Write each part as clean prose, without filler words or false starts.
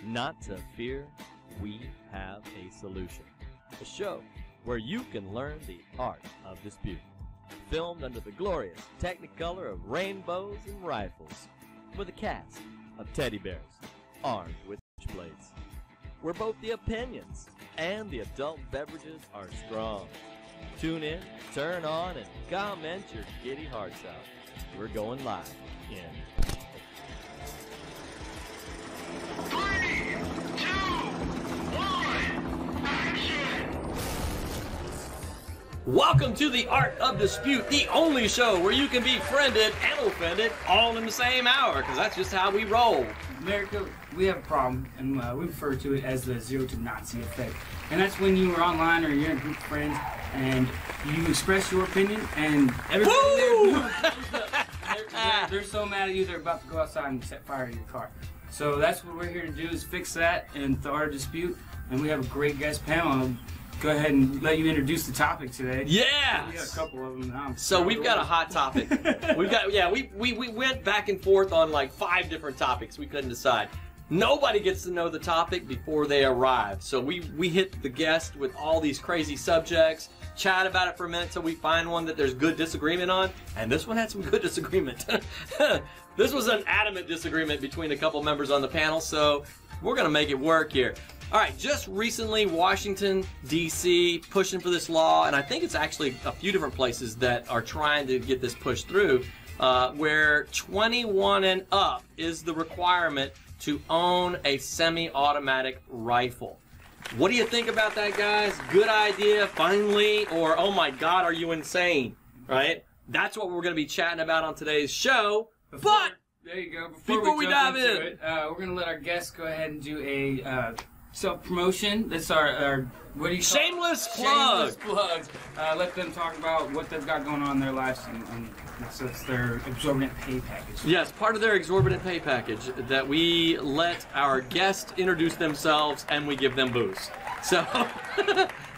Not to fear, we have a solution. A show where you can learn the art of dispute. Filmed under the glorious technicolor of rainbows and rifles, with a cast of teddy bears armed with blades. Where both the opinions and the adult beverages are strong. Tune in, turn on, and comment your giddy hearts out. We're going live in 3, 2, 1, action! Welcome to the Art of Dispute, the only show where you can be friended and offended all in the same hour, because that's just how we roll. America, we have a problem, and we refer to it as the zero to Nazi effect. And that's when you are online or you're in a group of friends and you express your opinion, and everybody they're so mad at you they're about to go outside and set fire to your car. So that's what we're here to do, is fix that in the Art of Dispute. And we have a great guest panel. I'll go ahead and let you introduce the topic today. Yeah. We got a couple of them. So we've got a hot topic. We went back and forth on like 5 different topics. We couldn't decide. Nobody gets to know the topic before they arrive. So we hit the guest with all these crazy subjects, chat about it for a minute till we find one that there's good disagreement on. And this one had some good disagreement. This was an adamant disagreement between a couple members on the panel, so we're going to make it work here. All right, just recently, Washington, D.C. pushing for this law, and I think it's actually a few different places that are trying to get this pushed through, where 21 and up is the requirement to own a semi-automatic rifle. What do you think about that, guys? Good idea, finally, or oh my God, are you insane? Right? That's what we're going to be chatting about on today's show. But there you go. Before we dive in, we're going to let our guests go ahead and do a self-promotion. That's our what do you call it? Shameless plug. Shameless plugs. Let them talk about what they've got going on in their lives, and so it's their exorbitant pay package. Yes, part of their exorbitant pay package that we let our guests introduce themselves and we give them booze. So,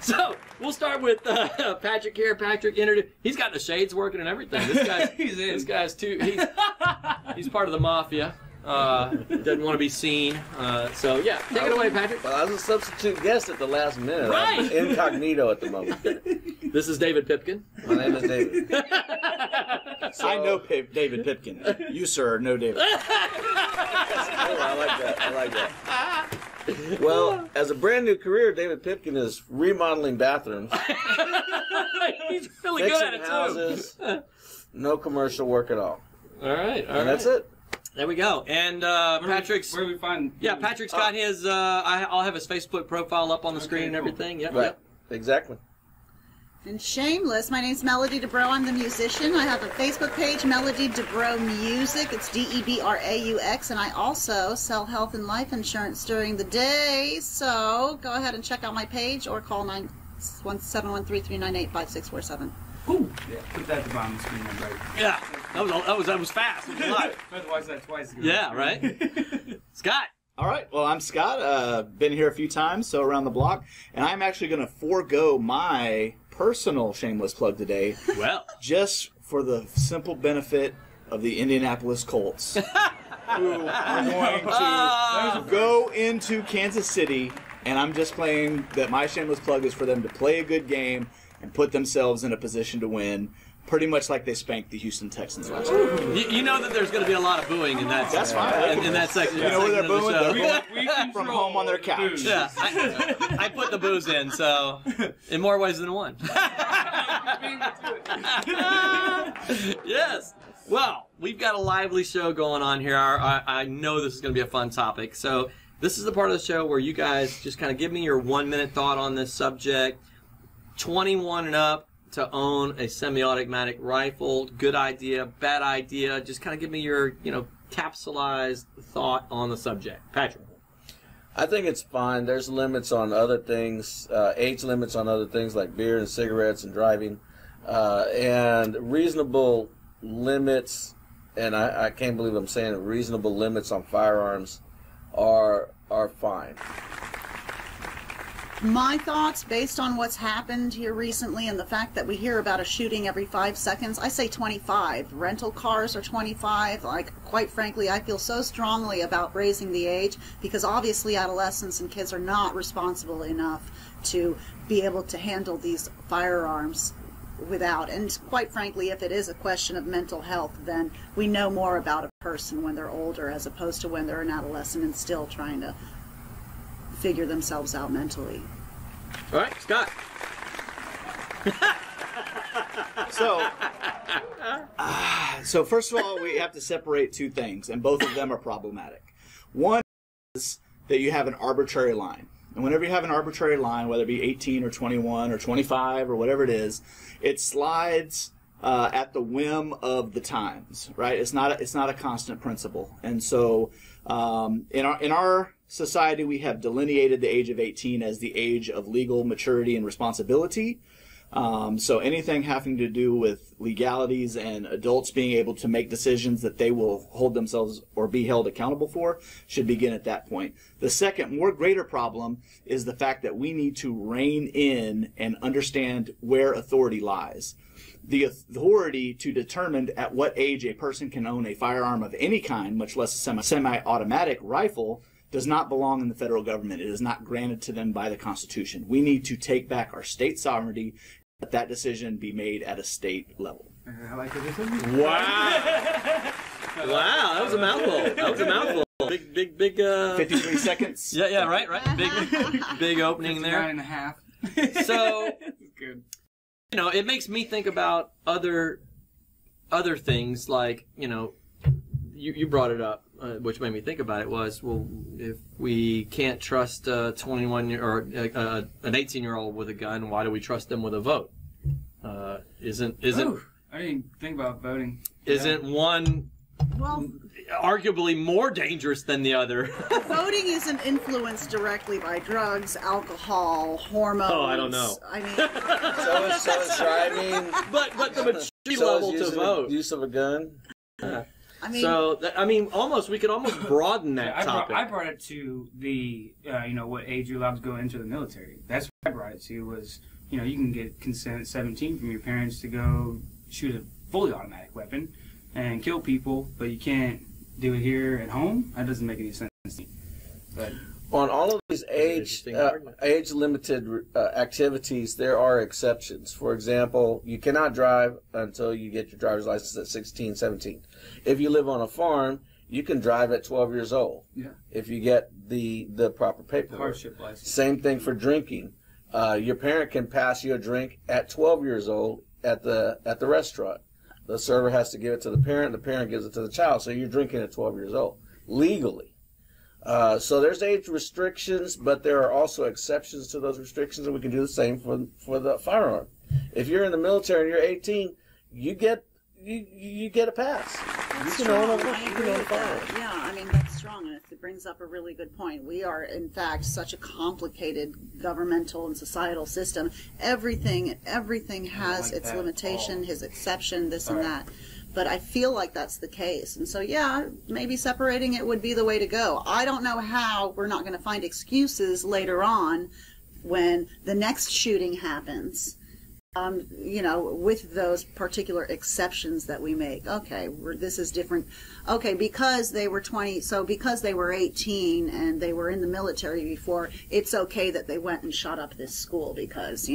so we'll start with Patrick here. Patrick, he's got the shades working and everything. This guy's this guy's too. He's part of the mafia. Doesn't want to be seen. So yeah, take it away, Patrick. Well, I was a substitute guest at the last minute. Right. I'm incognito at the moment. This is David Pipkin. My name is David. So, I know David Pipkin. You, sir, know David. Oh, I like that. I like that. Well, as a brand new career, David Pipkin is remodeling bathrooms. He's really good at it too. Houses, no commercial work at all. All right, and that's it. There we go. And Patrick's. Where do we find? Yeah, Patrick's got his. I'll have his Facebook profile up on the screen and everything. Yep. Right. Yep. Exactly. And shameless, my name's Melody Debraux. I'm the musician. I have a Facebook page, Melody Debraux Music. It's Debraux, and I also sell health and life insurance during the day. So go ahead and check out my page or call 713-398-5647. Ooh, yeah, put that at the bottom of the screen, right? Yeah, that was fast. It was live. Otherwise, that's twice. Yeah, right. Scott. All right. Well, I'm Scott. Been here a few times, so around the block, and I'm actually going to forego my personal shameless plug today. Well, just for the simple benefit of the Indianapolis Colts, who are going to go into Kansas City, and I'm just playing that my shameless plug is for them to play a good game and put themselves in a position to win, pretty much like they spanked the Houston Texans last year. you know that there's going to be a lot of booing in that. That's fine. In that section. You know where they're booing? We From home on their couch. Yeah, I put the booze in, so in more ways than one. Yes. Well, we've got a lively show going on here. I know this is going to be a fun topic. So this is the part of the show where you guys just kind of give me your 1-minute thought on this subject. 21 and up to own a semi-automatic rifle. Good idea, bad idea. Just kind of give me your, capsulized thought on the subject. Patrick. I think it's fine. There's limits on other things, age limits on other things like beer and cigarettes and driving, and reasonable limits, and I can't believe I'm saying it, reasonable limits on firearms are fine. My thoughts, based on what's happened here recently and the fact that we hear about a shooting every 5 seconds, I say 25. Rental cars are 25. Like, quite frankly, I feel so strongly about raising the age because obviously adolescents and kids are not responsible enough to be able to handle these firearms without. And quite frankly, if it is a question of mental health, then we know more about a person when they're older as opposed to when they're an adolescent and still trying to figure themselves out mentally. All right, Scott. So first of all, we have to separate two things, and both of them are problematic. One is that you have an arbitrary line. And whenever you have an arbitrary line, whether it be 18 or 21 or 25 or whatever it is, it slides at the whim of the times, right? It's not a constant principle. And so in our society, we have delineated the age of 18 as the age of legal maturity and responsibility. So anything having to do with legalities and adults being able to make decisions that they will hold themselves or be held accountable for should begin at that point. The second, more greater problem is the fact that we need to rein in and understand where authority lies. The authority to determine at what age a person can own a firearm of any kind, much less a semi-automatic rifle, does not belong in the federal government. It is not granted to them by the Constitution. We need to take back our state sovereignty, let that decision be made at a state level. I like the decision. Wow. Wow, that was a mouthful. That was a mouthful. Big 53 seconds. Yeah, right. Big opening there. 9.5. So, Good. you know, it makes me think about other things like, you know, you brought it up, which made me think about it was, well, if we can't trust a 21 or an 18-year-old with a gun, why do we trust them with a vote? Isn't Ooh, I didn't think about voting. Isn't one Well, arguably more dangerous than the other? voting isn't influenced directly by drugs, alcohol, hormones. Oh, I don't know. I mean, So is driving. but the maturity So level is to vote. use of a gun. I mean, So we could almost broaden that topic. I brought it to the, what age you're allowed to go into the military. That's what I brought it to was, you can get consent at 17 from your parents to go shoot a fully automatic weapon and kill people, but you can't do it here at home. That doesn't make any sense to me. But On all of these age-limited activities, there are exceptions. For example, you cannot drive until you get your driver's license at 16, 17. If you live on a farm, you can drive at 12 years old. Yeah. If you get the proper paperwork. hardship license. Same thing for drinking. Your parent can pass you a drink at 12 years old at the restaurant. The server has to give it to the parent gives it to the child. So you're drinking at 12 years old, legally. So there's age restrictions, but there are also exceptions to those restrictions, and we can do the same for the firearm. If you're in the military and you're 18, you get a pass. that's You can own strong. a- I you can agree own a with that. firearm. Yeah, I mean, that's strong, and it brings up a really good point. We are, in fact, such a complicated governmental and societal system. Everything has like its that. limitation, his exception, this and Right. that. But I feel like that's the case. And so, yeah, maybe separating it would be the way to go. I don't know how we're not going to find excuses later on when the next shooting happens, with those particular exceptions that we make. Okay, this is different. Okay, because they were 20, so because they were 18 and they were in the military before, it's okay that they went and shot up this school because,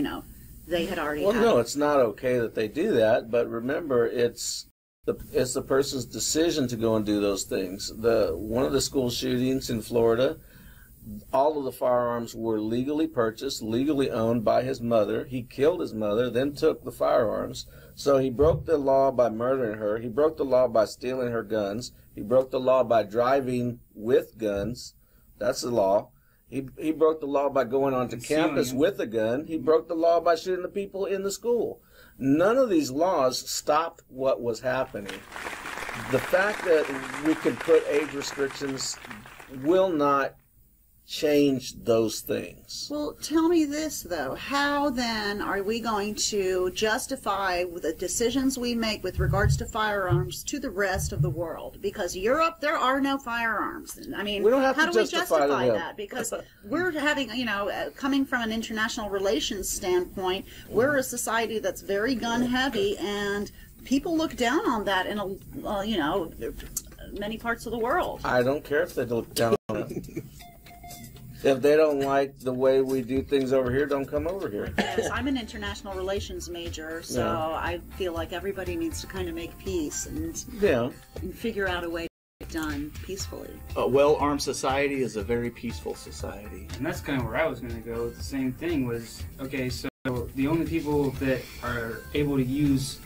they had already Well, had no, it's not okay that they do that, but remember, it's the person's decision to go and do those things. One of the school shootings in Florida, all of the firearms were legally purchased, legally owned by his mother. He killed his mother, then took the firearms. So he broke the law by murdering her. He broke the law by stealing her guns. He broke the law by driving with guns. That's the law. He broke the law by going onto campus with a gun. He broke the law by shooting the people in the school. None of these laws stopped what was happening. The fact that we can put age restrictions will not change those things. Well, tell me this, though. How, then, are we going to justify the decisions we make with regards to firearms to the rest of the world? Because Europe, there are no firearms. I mean, We don't have how to do we justify justify them. that? Because we're having, coming from an international relations standpoint, we're a society that's very gun-heavy, and people look down on that in, many parts of the world. I don't care if they look down on it. If they don't like the way we do things over here, don't come over here. Yes, I'm an international relations major, so Yeah. I feel like everybody needs to kind of make peace and Yeah. figure out a way to get it done peacefully. A well-armed society is a very peaceful society. And that's kind of where I was going to go. The same thing was, okay, so the only people that are able to use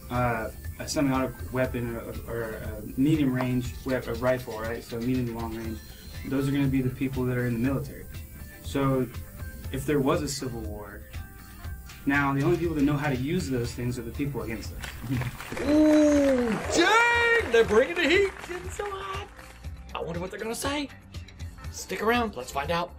a semi-automatic weapon or a medium range weapon, a rifle, right? So medium to long range. Those are going to be the people that are in the military. So if there was a civil war, now the only people that know how to use those things are the people against us. Ooh, dang! They're bringing the heat. It's getting so hot. I wonder what they're gonna say. Stick around. Let's find out.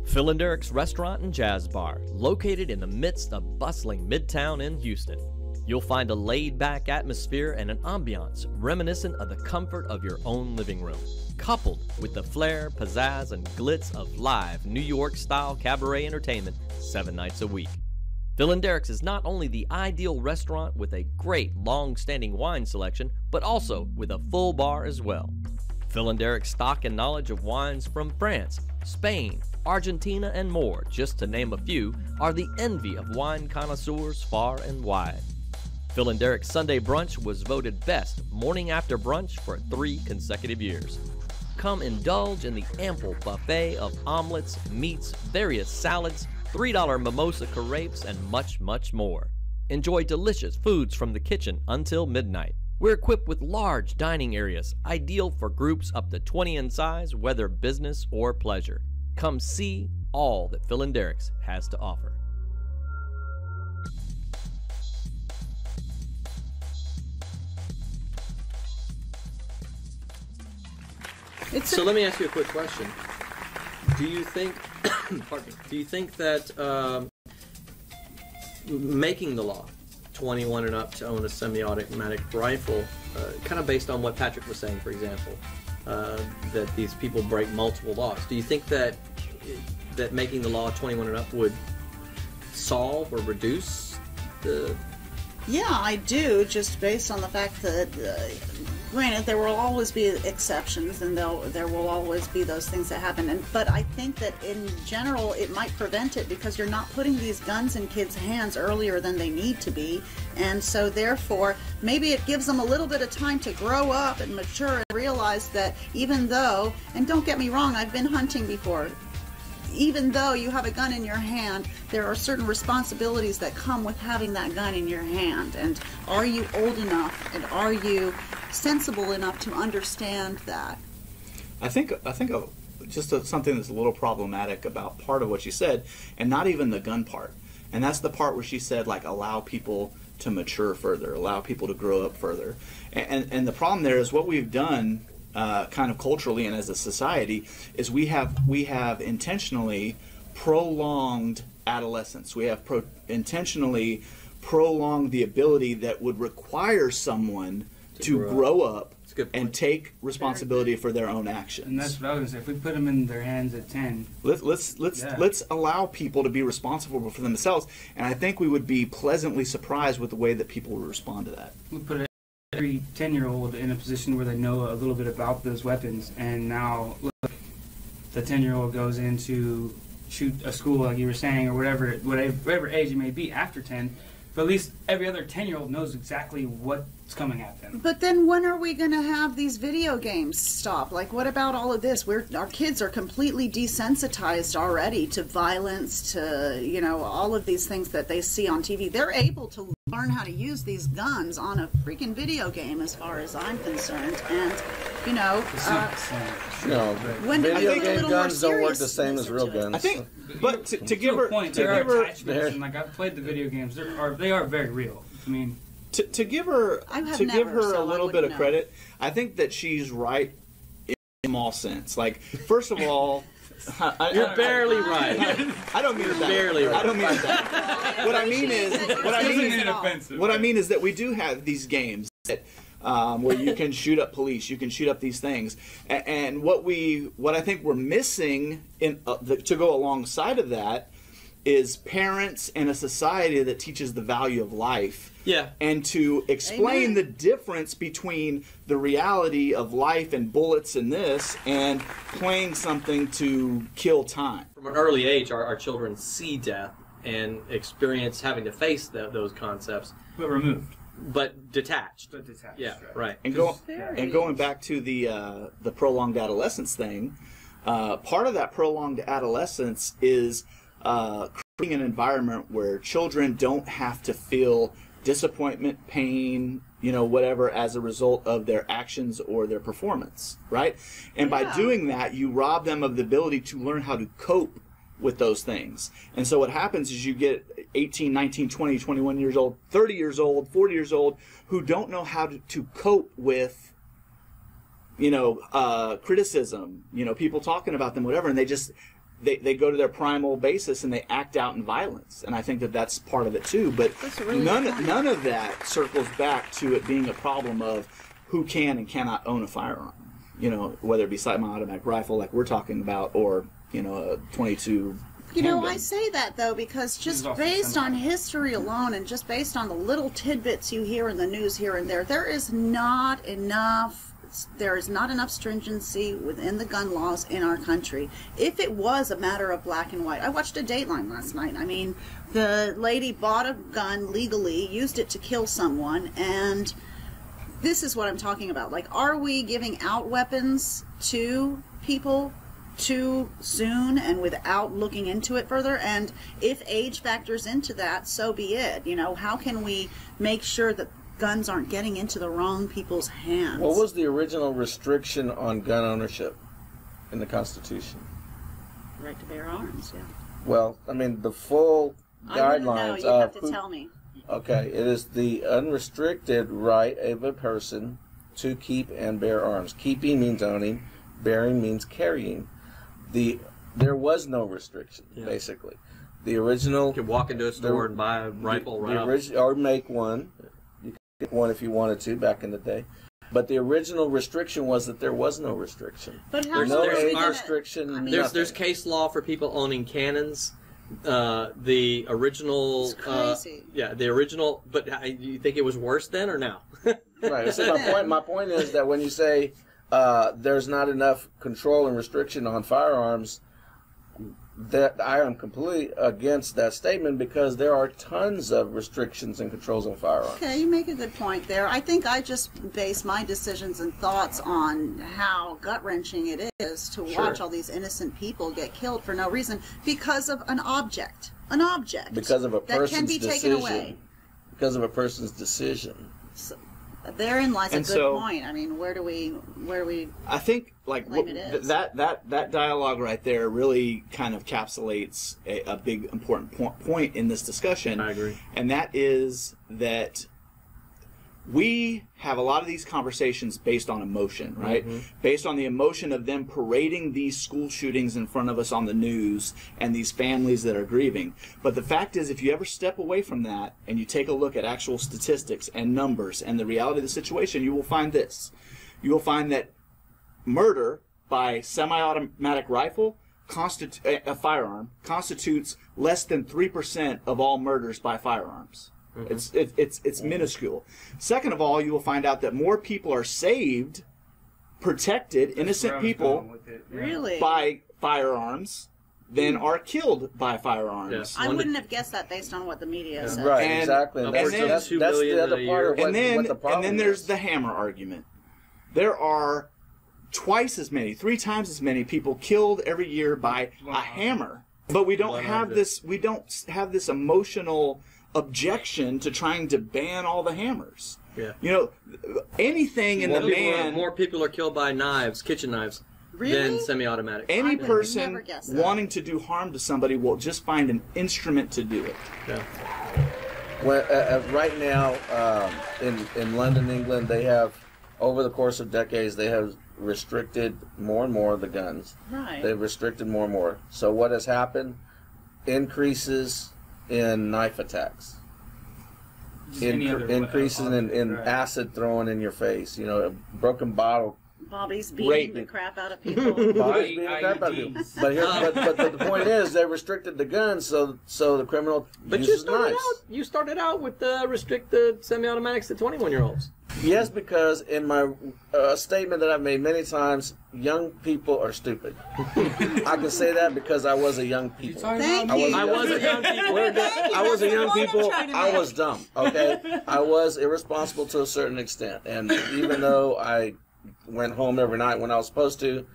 Phil and Derek's Restaurant and Jazz Bar, located in the midst of bustling Midtown in Houston. You'll find a laid-back atmosphere and an ambiance reminiscent of the comfort of your own living room, coupled with the flair, pizzazz, and glitz of live New York-style cabaret entertainment 7 nights a week. Phil and Derek's is not only the ideal restaurant with a great long-standing wine selection, but also with a full bar as well. Phil and Derek's stock and knowledge of wines from France, Spain, Argentina, and more, just to name a few, are the envy of wine connoisseurs far and wide. Phil and Derek's Sunday Brunch was voted best morning after brunch for 3 consecutive years. Come indulge in the ample buffet of omelets, meats, various salads, $3 mimosa carapes, and much, much more. Enjoy delicious foods from the kitchen until midnight. We're equipped with large dining areas, ideal for groups up to 20 in size, whether business or pleasure. Come see all that Phil and Derek's has to offer. So let me ask you a quick question. Do you think, pardon me, do you think that making the law 21 and up to own a semi-automatic rifle, kind of based on what Patrick was saying, for example, that these people break multiple laws, do you think that making the law 21 and up would solve or reduce the... Yeah, I do, just based on the fact that, granted, there will always be exceptions, and there will always be those things that happen. But I think that in general, it might prevent it because you're not putting these guns in kids' hands earlier than they need to be. And so, therefore, maybe it gives them a little bit of time to grow up and mature and realize that even though, and don't get me wrong, I've been hunting before, even though you have a gun in your hand, there are certain responsibilities that come with having that gun in your hand. And are you old enough and are you sensible enough to understand that? I think just something that's a little problematic about part of what she said, and not even the gun part. And that's the part where she said, like, allow people to mature further, allow people to grow up further. And the problem there is what we've done kind of culturally and as a society is we have intentionally prolonged adolescence. We have intentionally prolonged the ability that would require someone to grow up and take responsibility for their own actions. And that's what I was going to say. If we put them in their hands at 10, let's allow people to be responsible for themselves, and I think we would be pleasantly surprised with the way that people would respond to that. we put every 10-year-old in a position where they know a little bit about those weapons, and now look, the 10-year-old goes in to shoot a school, like you were saying, or whatever age it may be after 10, but at least every other 10-year-old knows exactly what's coming at them. But then when are we going to have these video games stop? Like, what about all of this? Our kids are completely desensitized already to violence, to, all of these things that they see on TV. They're able to learn how to use these guns on a freaking video game, as far as I'm concerned. And, when do we video get a game little guns more don't work the seriousness same as real into it? guns. I think, but to give To a her, point, to there are give her, attachments, and like I've played the video games, they are very real. I mean, to give her I have to give never, her so a I little bit wouldn't of know. credit, I think that she's right in small sense. Like, first of all, You're barely right. I don't mean that. Barely right. I don't mean that. What I mean is that we do have these games that, where you can shoot up police, you can shoot up these things, and what I think we're missing to go alongside of that is parents and a society that teaches the value of life. Yeah. And to explain Amen. the difference between the reality of life and bullets and this and playing something to kill time. From an early age, our children see death and experience having to face those concepts, But removed. but detached. But detached. Yeah, right. And going back to the prolonged adolescence thing, part of that prolonged adolescence is creating an environment where children don't have to feel disappointment, pain, whatever, as a result of their actions or their performance, right? And by doing that, you rob them of the ability to learn how to cope with those things. And so what happens is you get 18, 19, 20, 21 years old, 30 years old, 40 years old, who don't know how to cope with criticism, people talking about them, whatever, and they go to their primal basis and they act out in violence. And I think that that's part of it too. But really none of that circles back to it being a problem of who can and cannot own a firearm. Whether it be semi-automatic rifle like we're talking about, or a 22. I say that though because just based on history alone and just based on the little tidbits you hear in the news here and there is not enough stringency within the gun laws in our country. If it was a matter of black and white, I watched a Dateline last night. I mean, the lady bought a gun legally, used it to kill someone, and this is what I'm talking about. Like, are we giving out weapons to people too soon and without looking into it further? And if age factors into that, so be it. How can we make sure that guns aren't getting into the wrong people's hands? What was the original restriction on gun ownership in the Constitution? Right to bear arms, yeah. Well, I mean, the full I wouldn't know. guidelines You have of to tell me. Okay, it is the unrestricted right of a person to keep and bear arms. Keeping means owning, bearing means carrying. There was no restriction, basically. The original... You could walk into a store and buy a rifle or make one. You could get one if you wanted to back in the day. But the original restriction was that there was no restriction. But how There's no are we age gonna- restriction. I mean, There's case law for people owning cannons. The original... It's crazy. The original... But you think it was worse then or now? Right. So my point is that when you say there's not enough control and restriction on firearms, that I am completely against that statement because there are tons of restrictions and controls on firearms. Okay, you make a good point there. I think I just base my decisions and thoughts on how gut-wrenching it is to watch all these innocent people get killed for no reason because of an object. An object. Because of a person's that can be decision. taken away. Because of a person's decision. So, therein lies a And good so- point. I mean, where do we I think Blame it is. that dialogue right there really kind of encapsulates a big important point in this discussion. I agree. And that is that we have a lot of these conversations based on emotion, right? Based on the emotion of them parading these school shootings in front of us on the news and these families that are grieving. But the fact is, if you ever step away from that and you take a look at actual statistics and numbers and the reality of the situation, you will find this. You will find that murder by semi-automatic rifle, a firearm, constitutes less than 3% of all murders by firearms. It's minuscule. Second of all, you will find out that more people are saved, protected, innocent people really? by firearms than are killed by firearms. I wouldn't have guessed that based on what the media said. Right, And- exactly. and That's, then- that's 2 the million other a part year. of what, and what the problem then there's is. the hammer argument. There are twice as many, 3 times as many people killed every year by a hammer. But we don't have this. We don't have this emotional objection to trying to ban all the hammers. Yeah. Anything in More people are killed by knives, kitchen knives, Really? than semi-automatic. any I would person never guess that. wanting to do harm to somebody will just find an instrument to do it. Yeah. Well, right now, in London, England, they have, over the course of decades, they have restricted more and more of the guns. Right. They've restricted more and more. So what has happened? Increases in knife attacks. Increases in right. acid thrown in your face. A broken bottle. Bobby's beating Rape. the crap out of people. Bobby's beating the crap out of people. But the point is, they restricted the guns, so the criminal uses knives. You started out with restrict the semi-automatics to 21-year-olds. Yes, because in my statement that I've made many times, young people are stupid. I can say that because I was a young people. Thank you. I was a young people. I was a young That's the point people. I'm trying to I make. was dumb. Okay, I was irresponsible to a certain extent, and even though I went home every night when I was supposed to,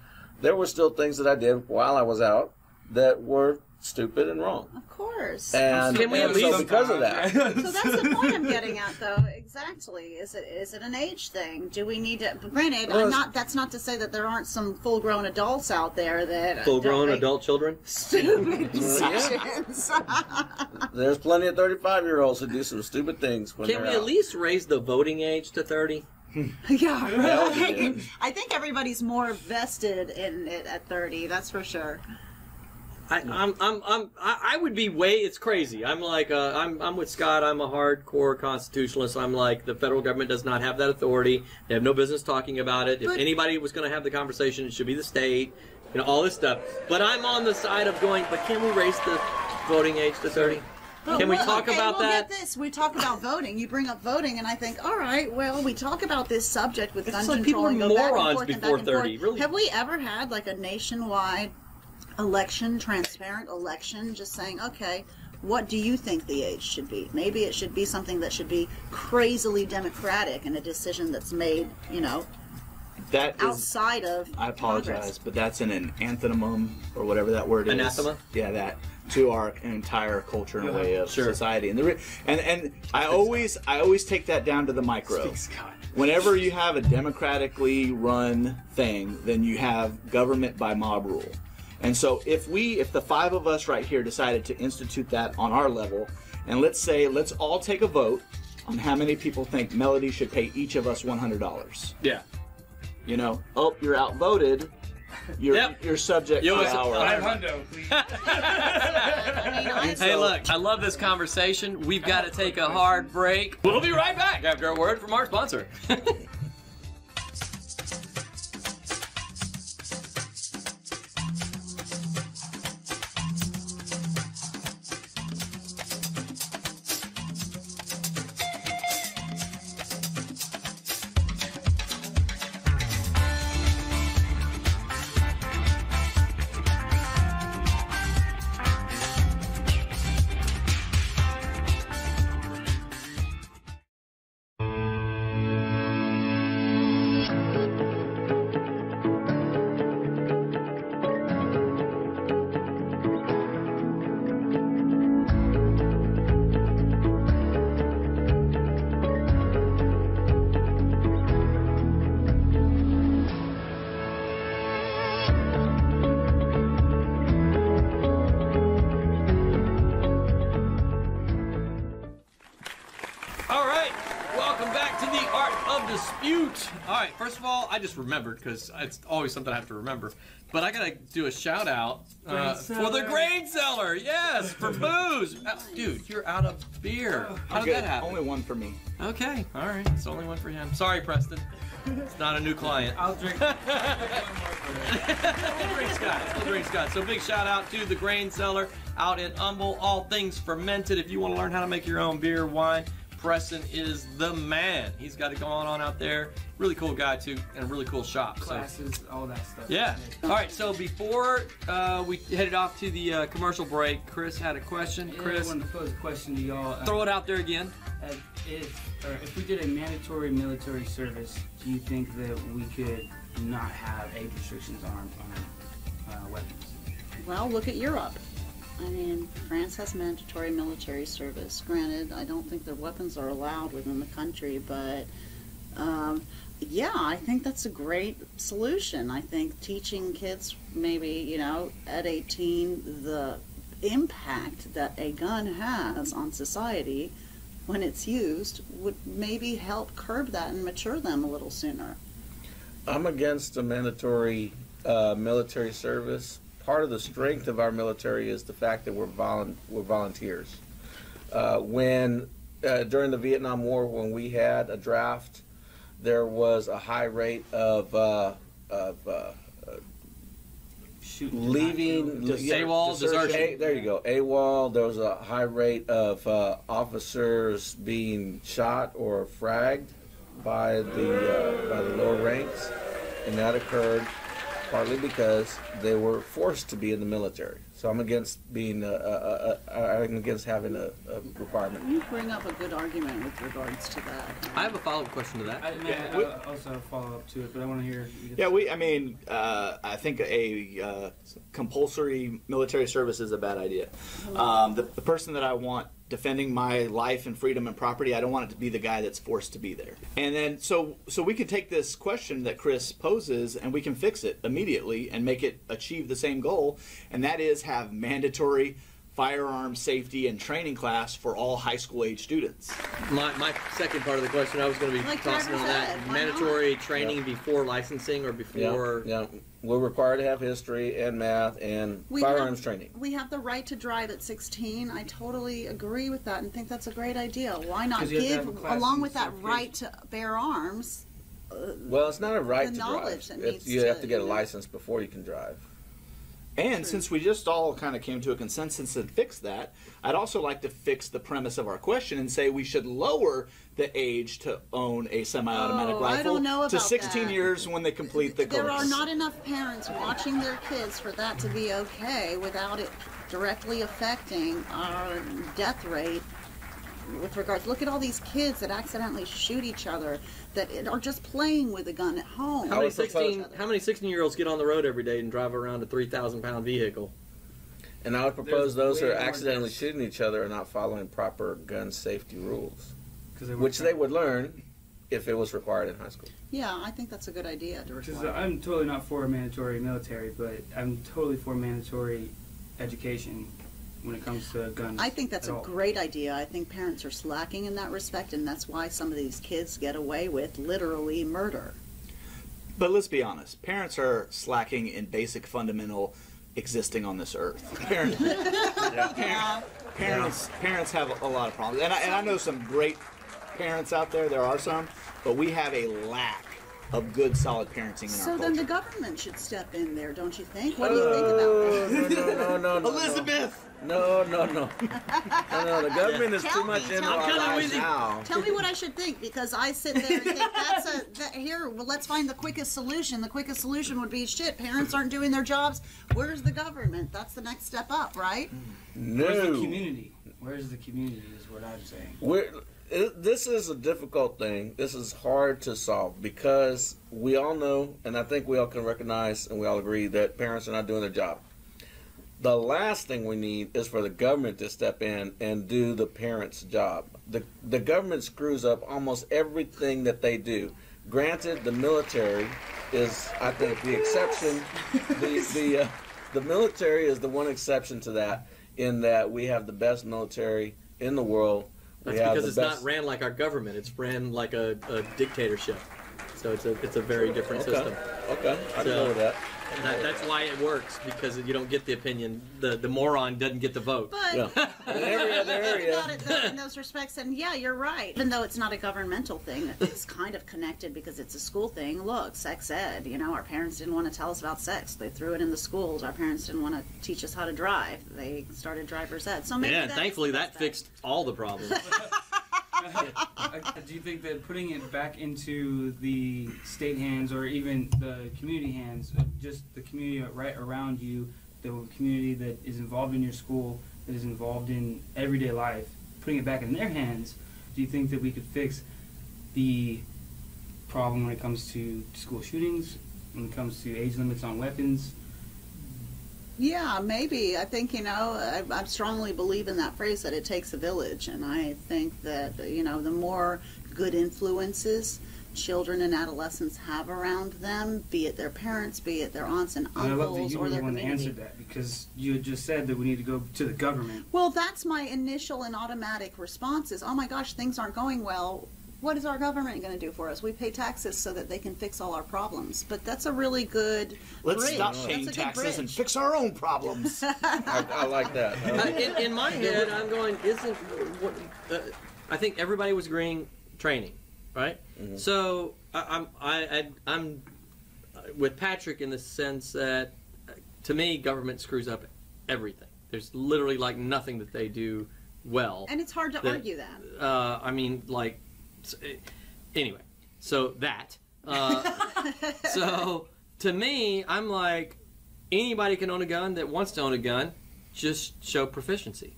there were still things that I did while I was out that were stupid and wrong. Of course. And, Can we at and so least- because of that, So that's the point I'm getting at, though. Exactly. Is it an age thing? Do we need to? Granted, Well, that's not to say that there aren't some full-grown adults out there that Full-grown don't make adult children. stupid decisions. there's plenty of 35-year-olds who do some stupid things when Can they're we out. at least raise the voting age to 30? Yeah, Hell right. yeah. I think everybody's more vested in it at 30. That's for sure. I would be way. It's crazy. I'm like I'm with Scott. I'm a hardcore constitutionalist. I'm like the federal government does not have that authority. They have no business talking about it. If But- anybody was going to have the conversation, it should be the state. All this stuff. But I'm on the side of going. But can we raise the voting age to 30? Can we talk about that? Get this. We talk about voting. You bring up voting, and I think, all right, well, we talk about this subject with gun like control people and are go back and morons forth and before back and 30, forth. really. Have we ever had like a nationwide election, transparent election, just saying, okay, what do you think the age should be? Maybe it should be something that should be crazily democratic and a decision that's made, That is, outside of I apologize, Congress. but that's an anthem or whatever that word is. Anathema? Yeah, that to our entire culture and way of Sure. society. And I always take that down to the micro. Whenever you have a democratically run thing, then you have government by mob rule. And so if the five of us right here decided to institute that on our level, and let's all take a vote on how many people think Melody should pay each of us $100. Yeah. You're outvoted. You're subject to our. $500, please. Hey, look, I love this conversation. We've got to take a hard break. We'll be right back after a word from our sponsor. All right, welcome back to the Art of Dispute. All right, first of all, I just remembered because it's always something I have to remember. But I gotta do a shout out for the grain seller. Yes, for booze. Dude, you're out of beer. How did that happen? Only one for me. Okay, all right, it's only one for him. Sorry, Preston. It's not a new client. I'll drink. We'll drink Scott. We'll drink Scott. So big shout out to the grain seller out in Humble. All things fermented. If you want to learn how to make your own beer, wine, Preston is the man. He's got it going on out there. Really cool guy too, and a really cool shop. So Classes, all that stuff. yeah. All right. So before we headed off to the commercial break, Chris had a question. Yeah, I Chris, wanted to pose a question to y'all. throw it out there again. If we did a mandatory military service, do you think that we could not have age restrictions on weapons? Well, look at Europe. I mean, France has mandatory military service. Granted, I don't think their weapons are allowed within the country, but yeah, I think that's a great solution. I think teaching kids maybe, at 18, the impact that a gun has on society when it's used would maybe help curb that and mature them a little sooner. I'm against the mandatory military service. Part of the strength of our military is the fact that we're volunteers. When during the Vietnam War, when we had a draft, there was a high rate of leaving, AWOL, desertion. There you go, AWOL. There was a high rate of officers being shot or fragged by the lower ranks, and that occurred partly because they were forced to be in the military. So I'm against being I'm against having a requirement. You bring up a good argument with regards to that. I have a follow-up question to that. I also have a follow-up to it, but I want to hear. Yeah, I think a compulsory military service is a bad idea. The person that I want defending my life and freedom and property, I don't want it to be the guy that's forced to be there. And then, so we can take this question that Chris poses and we can fix it immediately and make it achieve the same goal, and that is have mandatory firearm safety and training class for all high school age students. My second part of the question, I was going to be Like tossing on driver's that. ed, why Mandatory not? training before licensing or before... Yeah, we're required to have history and math and firearms training. We have the right to drive at 16. I totally agree with that and think that's a great idea. Why not give, along with that right to bear arms, Well, it's not a right the to knowledge drive. that needs You have to get a you know. license before you can drive. And since we just all kind of came to a consensus and fixed that, I'd also like to fix the premise of our question and say we should lower the age to own a semi-automatic rifle I don't know to about 16 that. years when they complete the course. There are not enough parents watching their kids for that to be okay without it directly affecting our death rate with regards. Look at all these kids that accidentally shoot each other, that are just playing with a gun at home. How many 16-year-olds get on the road every day and drive around a 3,000-pound vehicle? And I would propose those who are way more accidentally deaths. shooting each other are not following proper gun safety rules, Which which they would learn if it was required in high school. Yeah, I think that's a good idea to Because require. I'm totally not for a mandatory military, but I'm totally for mandatory education when it comes to guns. I think that's at a all. great idea. I think parents are slacking in that respect, and that's why some of these kids get away with literally murder. But let's be honest, parents are slacking in basic fundamental existing on this earth. Parents have a lot of problems. And I know some great parents out there, there are some, but we have a lack of good, solid parenting in So our then the culture. government should step in there, don't you think? What do you think about that? No. Elizabeth! No. No, the government is Tell too much me, in tell our me. lives now. Tell me what I should think, because I sit there and think here, well, let's find the quickest solution. The quickest solution would be, shit, parents aren't doing their jobs. Where's the government? That's the next step up, right? Where's the No. community? Where's the community is what I'm saying. This is a difficult thing. This is hard to solve because we all know, and I think we all can recognize and we all agree that parents are not doing their job. The last thing we need is for the government to step in and do the parents' job. The government screws up almost everything that they do. Granted, the military is, I think, the exception. The military is the one exception to that, in that we have the best military in the world. That's because it's not ran like our government. It's ran like a dictatorship. So it's a very different system. Okay, I can go with that. That's why it works, because you don't get the opinion. The moron doesn't get the vote. But Yeah. In every other area. about it though, in those respects, and yeah, you're right. Even though it's not a governmental thing, it's kind of connected because it's a school thing. Look, sex ed. You know, our parents didn't want to tell us about sex. They threw it in the schools. Our parents didn't want to teach us how to drive. They started driver's ed. So maybe Yeah, and thankfully that fixed all the problems. Do you think that putting it back into the state hands or even the community hands, just the community right around you, the community that is involved in your school, that is involved in everyday life, putting it back in their hands, do you think that we could fix the problem when it comes to school shootings, when it comes to age limits on weapons? Yeah, maybe. I think, I strongly believe in that phrase that it takes a village. And I think that, the more good influences children and adolescents have around them, be it their parents, be it their aunts and And I love that uncles you or were the their one that community. answered that, because you had just said that we need to go to the government. Well, that's my initial and automatic response is, oh my gosh, things aren't going well. what is our government going to do for us? We pay taxes so that they can fix all our problems. But that's a really good Let's bridge. stop That's paying a good taxes and bridge. fix our own problems. I like that. In my head, I'm going, isn't what I think everybody was agreeing training, right? Mm-hmm. So I'm with Patrick in the sense that to me, government screws up everything. There's literally like nothing that they do well. And it's hard to argue that. I mean, like, anyway, so that. So to me, I'm like, anybody can own a gun that wants to own a gun, just show proficiency.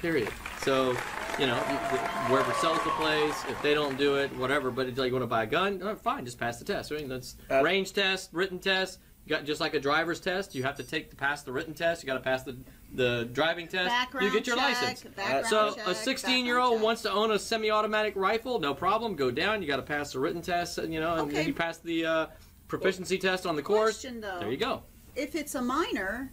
Period. So, you know, wherever sells the place, if they don't do it, whatever, but if you want to buy a gun, fine, just pass the test. I mean, that's range test, written test. You got just like a driver's test, you have to pass the written test, you got to pass the driving test, Background you get your check, license. background So check, a 16-year-old background wants to own a semi-automatic rifle, no problem, go down, you got to pass the written test, you know, and Okay. then you pass the proficiency test on the course. Question, though. There you go. If it's a minor,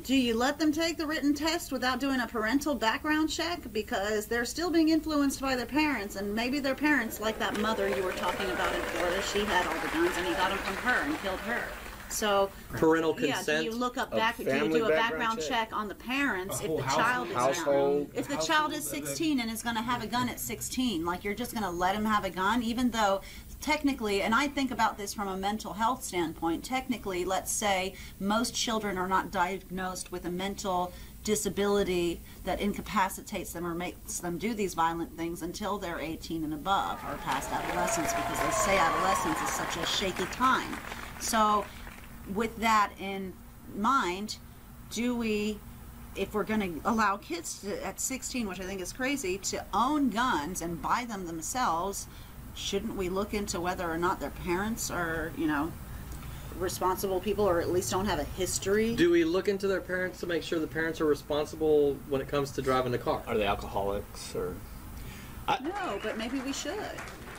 do you let them take the written test without doing a parental background check? Because they're still being influenced by their parents, and maybe their parents, like that mother you were talking about in Florida, she had all the guns and he got them from her and killed her. So, Parental yeah, consent. do you look up A back? Do you family do a background background check on the parents A if whole the child is household. young? If the child is 16 and is going to have a gun at 16, like you're just going to let him have a gun, even though technically, and I think about this from a mental health standpoint, technically, let's say most children are not diagnosed with a mental disability that incapacitates them or makes them do these violent things until they're 18 and above or past adolescence, because they say adolescence is such a shaky time. So with that in mind, do we, if we're going to allow kids to, at 16, which I think is crazy, to own guns and buy them themselves, shouldn't we look into whether or not their parents are, you know, responsible people, or at least don't have a history? Do we look into their parents to make sure the parents are responsible when it comes to driving the car? Are they alcoholics or? No, but maybe we should.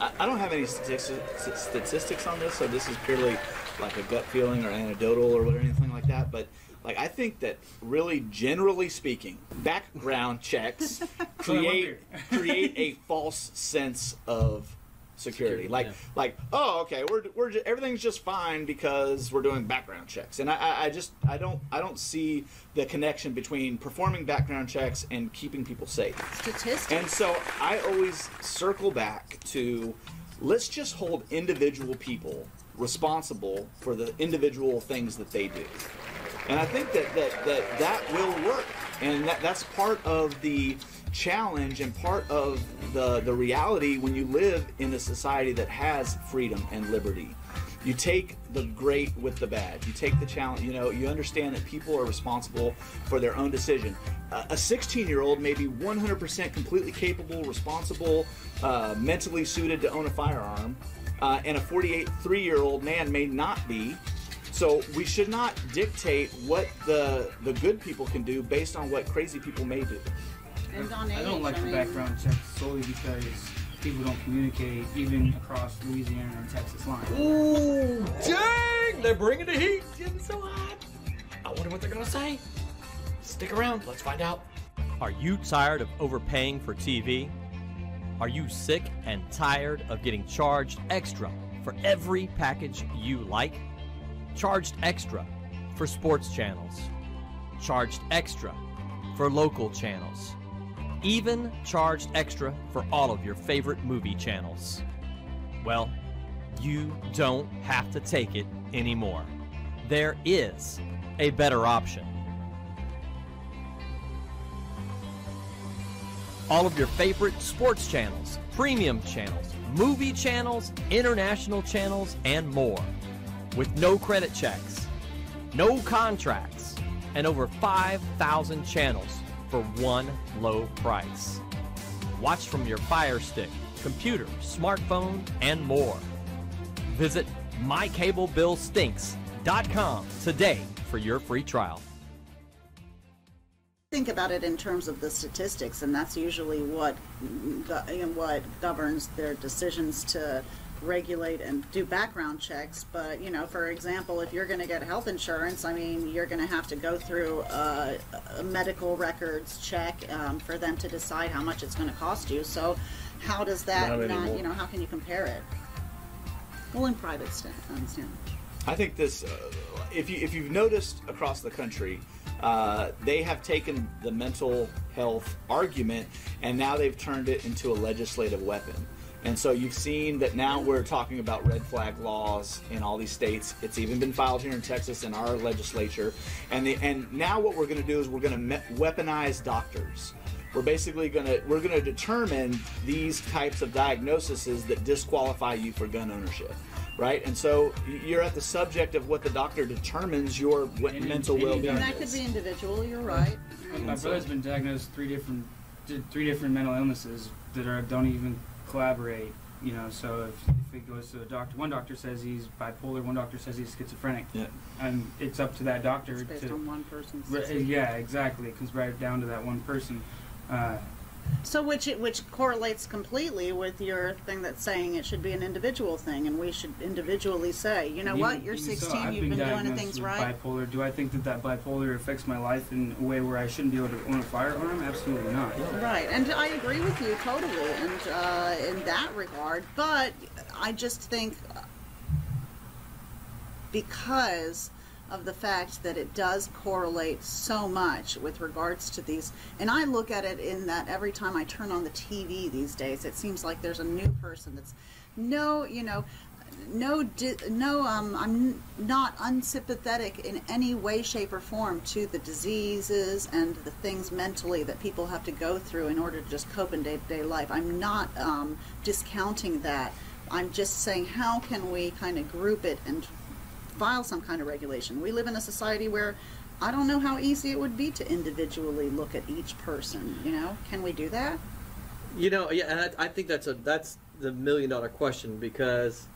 I don't have any statistics on this, so this is purely like a gut feeling or anecdotal or anything like that. But like, I think that really, generally speaking, background checks create a false sense of security. Like, oh, okay, we're everything's just fine because we're doing background checks, and I don't see the connection between performing background checks and keeping people safe. Statistics. And so I always circle back to, let's just hold individual people responsible for the individual things that they do. And I think that will work. And that's part of the challenge and part of the reality when you live in a society that has freedom and liberty. You take the great with the bad. You take the challenge. You know, you understand that people are responsible for their own decision. A 16-year-old may be 100% completely capable, responsible, mentally suited to own a firearm, and a 3-year-old man may not be. So we should not dictate what the good people can do based on what crazy people may do. And on age, I don't like the mean, background checks solely because people don't communicate even across Louisiana and Texas line. Ooh, dang! They're bringing the heat. It's getting so hot. I wonder what they're gonna say. Stick around. Let's find out. Are you tired of overpaying for TV? Are you sick and tired of getting charged extra for every package you like? Charged extra for sports channels. Charged extra for local channels. Even charged extra for all of your favorite movie channels. Well, you don't have to take it anymore. There is a better option. All of your favorite sports channels, premium channels, movie channels, international channels, and more. With no credit checks, no contracts, and over 5,000 channels for one low price. Watch from your Firestick, computer, smartphone, and more. Visit mycablebillstinks.com today for your free trial. Think about it in terms of the statistics, and that's usually what governs their decisions to regulate and do background checks. But, you know, for example, if you're going to get health insurance, I mean, you're going to have to go through a medical records check for them to decide how much it's going to cost you. So how does that not, you know, how can you compare it? Well, in private understand. I think this, if you've noticed across the country, they have taken the mental health argument and now they've turned it into a legislative weapon. And so you've seen that now we're talking about red flag laws in all these states. It's even been filed here in Texas in our legislature. And now what we're going to do is we're going to weaponize doctors. We're basically going to determine these types of diagnoses that disqualify you for gun ownership. Right, and so you're at the subject of what the doctor determines your mental well-being. And that could be individual. You're right. My brother's been diagnosed three different mental illnesses that don't even collaborate. You know, so if it goes to a doctor, one doctor says he's bipolar, one doctor says he's schizophrenic. Yeah. And it's up to that doctor it's based on one person's. Yeah, exactly. It comes right down to that one person. So which correlates completely with your thing that's saying it should be an individual thing, and we should individually say, you know what, you're 16, you've been doing things right. Bipolar. Do I think that bipolar affects my life in a way where I shouldn't be able to own a firearm? Absolutely not. Right, and I agree with you totally, and in that regard. But I just think because of the fact that it does correlate so much with regards to these, and I look at it in that every time I turn on the TV these days, it seems like there's a new person that's I'm not unsympathetic in any way, shape, or form to the diseases and the things mentally that people have to go through in order to just cope in day-to-day life. I'm not discounting that. I'm just saying, how can we kind of group it and file some kind of regulation? We live in a society where I don't know how easy it would be to individually look at each person. You know, can we do that? You know, yeah, and I think that's the $1 million question, because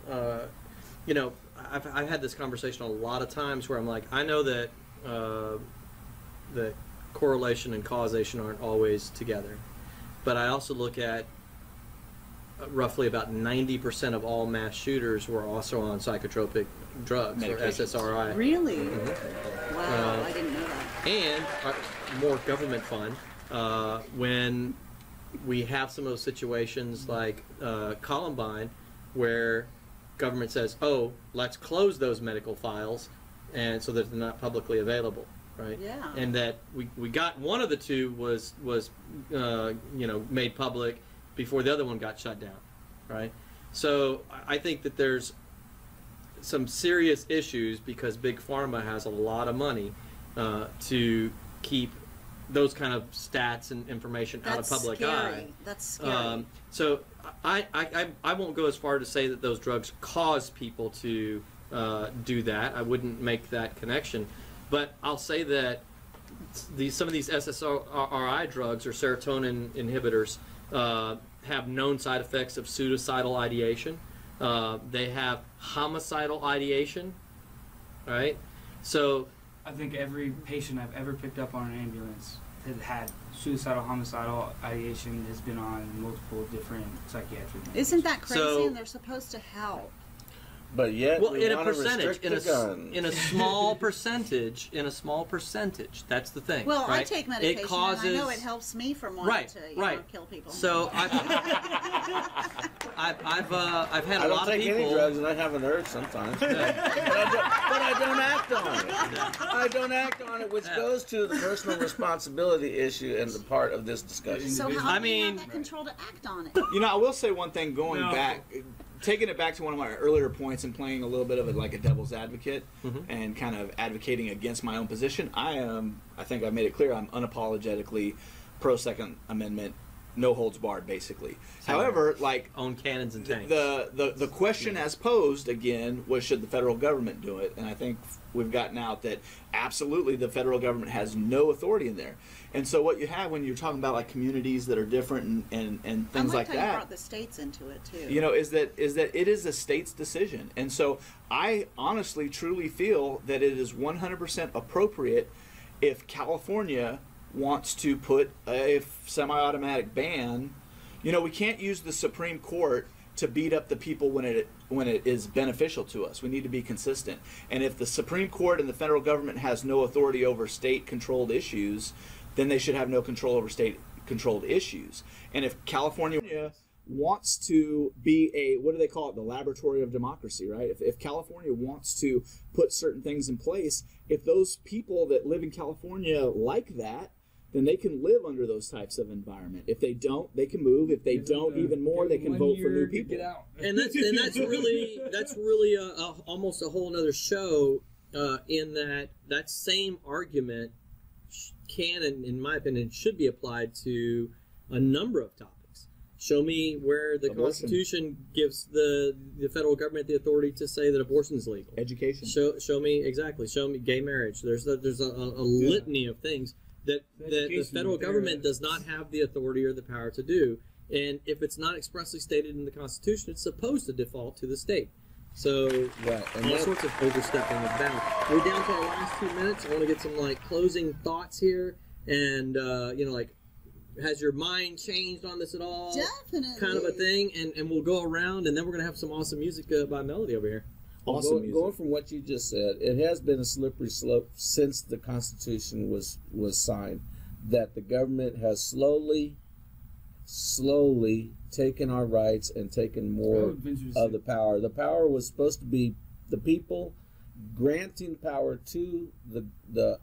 you know, I've had this conversation a lot of times where I'm like, I know that the correlation and causation aren't always together, but I also look at roughly about 90% of all mass shooters were also on psychotropic drugs or SSRI. Really? Mm-hmm. Wow, I didn't know that. And more government fund. When we have some of those situations like Columbine, where government says, "Oh, let's close those medical files," and so that they're not publicly available, right? Yeah. And that we got one of the two was you know, made public before the other one got shut down, right? So I think that there's some serious issues because Big Pharma has a lot of money to keep those kind of stats and information out of public eye. That's scary. So I won't go as far to say that those drugs cause people to do that. I wouldn't make that connection. But I'll say that some of these SSRI drugs or serotonin inhibitors have known side effects of suicidal ideation. They have homicidal ideation, right? So I think every patient I've ever picked up on an ambulance has had suicidal, homicidal ideation, has been on multiple different psychiatric medications. Isn't that crazy? So, and they're supposed to help. But yet, well, we in a want to percentage, restrict the guns. in a small percentage, that's the thing. Well, right? I take medication, it causes, and I know it helps me from wanting to kill people. So I've had a lot of people. I don't take any drugs, and I have an urge sometimes. but I don't act on it. I don't act on it, which goes to the personal responsibility issue and the part of this discussion. So how do you have that control to act on it? You know, I will say one thing going back. Taking it back to one of my earlier points and playing a little bit of it like a devil's advocate and kind of advocating against my own position, I think I made it clear, I'm unapologetically pro-Second Amendment, no holds barred, basically. However, like, own cannons and tanks. The question as posed, again, was should the federal government do it? And I think we've gotten out that absolutely the federal government has no authority in there. And so what you have when you're talking about like communities that are different and things like that. You brought the states into it too. You know, is that it is a state's decision. And so I honestly truly feel that it is 100% appropriate if California wants to put a semi-automatic ban. You know, we can't use the Supreme Court to beat up the people when it is beneficial to us. We need to be consistent. And if the Supreme Court and the federal government has no authority over state-controlled issues, then they should have no control over state-controlled issues. And if California wants to be a, what do they call it, the laboratory of democracy, right? If California wants to put certain things in place, if those people that live in California like that, then they can live under those types of environment. If they don't, they can move. If they don't, even more, they can vote for new people. Get out. And that's really almost a whole other show. In that same argument can, and in my opinion, should be applied to a number of topics. Show me where the Constitution gives the federal government the authority to say that abortion is legal. Education. Show me exactly. Show me gay marriage. There's a litany of things that the federal government does not have the authority or the power to do. And if it's not expressly stated in the Constitution, it's supposed to default to the state. So, all sorts of overstepping of bounds. We're down to our last 2 minutes. I want to get some closing thoughts here, and has your mind changed on this at all? Definitely. Kind of a thing, and we'll go around, and then we're gonna have some awesome music by Melody over here. Awesome music. Going from what you just said, it has been a slippery slope since the Constitution was signed, that the government has slowly taken our rights and taken more of the power. The power was supposed to be the people granting power to the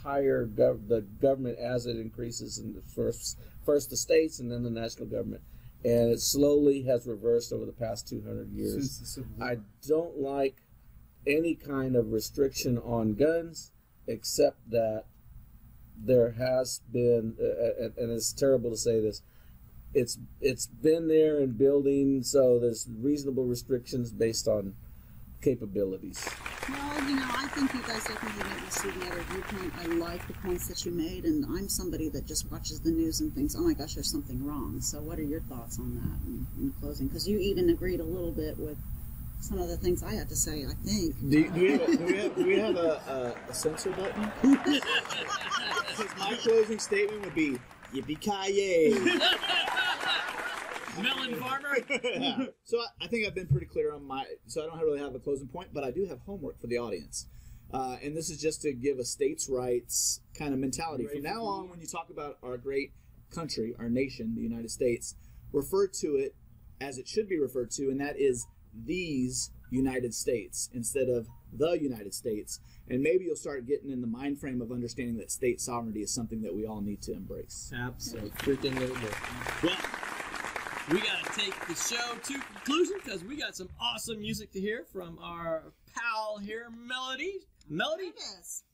higher the government as it increases in the first the states and then the national government. And it slowly has reversed over the past 200 years. Since the Civil War. I don't like any kind of restriction on guns, except that there has been, and it's terrible to say this, it's been there in building, so there's reasonable restrictions based on capabilities. Well, I think you guys definitely made me see the other viewpoint. I like the points that you made, and I'm somebody that just watches the news and thinks, oh my gosh, there's something wrong. So what are your thoughts on that in closing? Because you even agreed a little bit with some of the things I had to say, I think. Do we have a censor button? Because my closing statement would be, yippee-ki-yay. Melon farmer. So I think I've been pretty clear on so I don't really have a closing point, but I do have homework for the audience. And this is just to give a states' rights kind of mentality. From now on, when you talk about our great country, our nation, the United States, refer to it as it should be referred to, and that is these United States instead of the United States. And maybe you'll start getting in the mind frame of understanding that state sovereignty is something that we all need to embrace. Absolutely. Freaking well, we got to take the show to conclusion because we got some awesome music to hear from our pal here, Melody. Melody? Yes.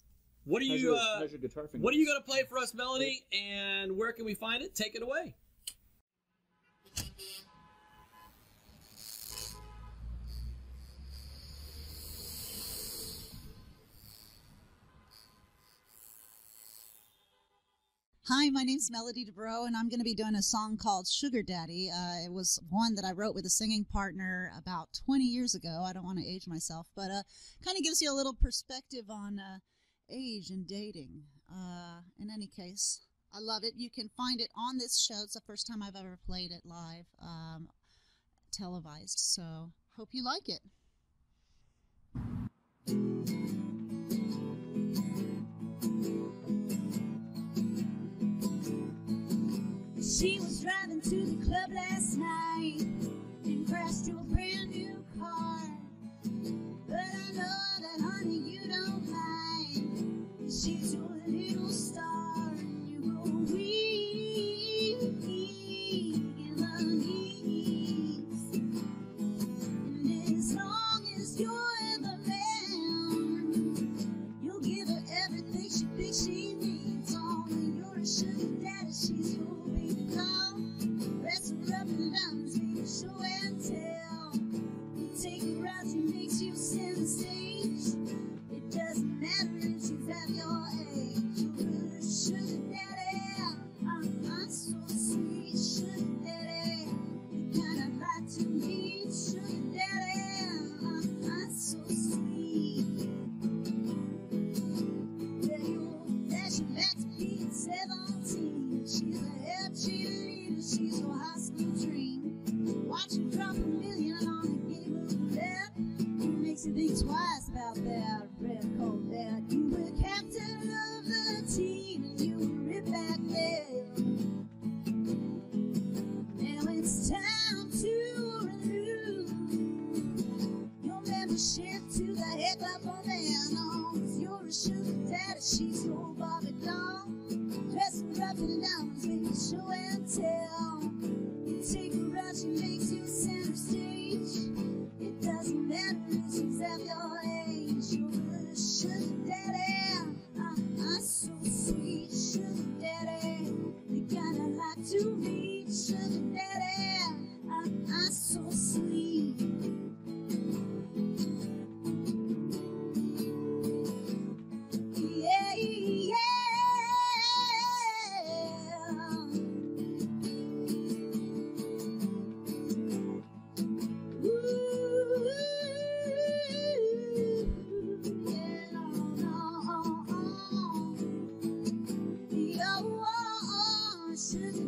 What are you How's your guitar fingers? What are you going to play for us, Melody? And where can we find it? Take it away. Hi, my name's Melody Debraux, and I'm going to be doing a song called Sugar Daddy. It was one that I wrote with a singing partner about 20 years ago. I don't want to age myself, but kind of gives you a little perspective on age and dating. In any case, I love it. You can find it on this show. It's the first time I've ever played it live, televised, so hope you like it. She was driving to the club last night and crashed to a brand new car. But I know that, honey, you don't mind. She's your little star, and you go weak in the knees. And as long as you're the man, you'll give her everything she thinks she needs. Only you're a sugar daddy, she's your baby doll. Rest her up and down. shouldn't